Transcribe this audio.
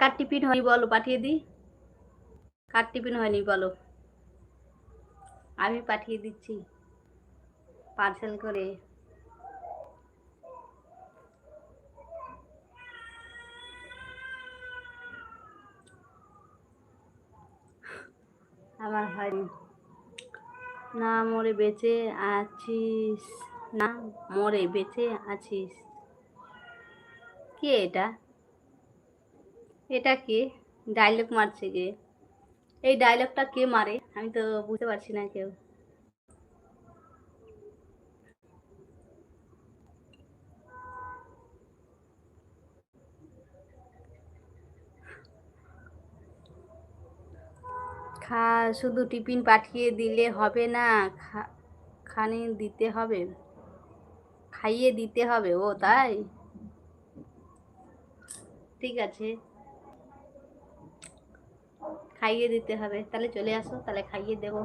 কার tiffin হয়নি বলো, পাঠিয়ে দিই। কার টিফিন হয়নি বলো, আমি পাঠিয়ে দিচ্ছি পার্সেল করে। আমার হয়নি। না মরে বেঁচে আছিস, না মরে বেঁচে আছিস। কে এটা? এটা কে ডায়লগ মারছে? কে এই ডায়লগটা কে মারে? আমি তো বুঝতে পারছি না কেউ। শুধু টিফিন পাঠিয়ে দিলে হবে না, খানে দিতে হবে, খাইয়ে দিতে হবে। ও তাই, ঠিক আছে, খাইয়ে দিতে হবে। তাহলে চলে আসো, তাহলে খাইয়ে দেবো।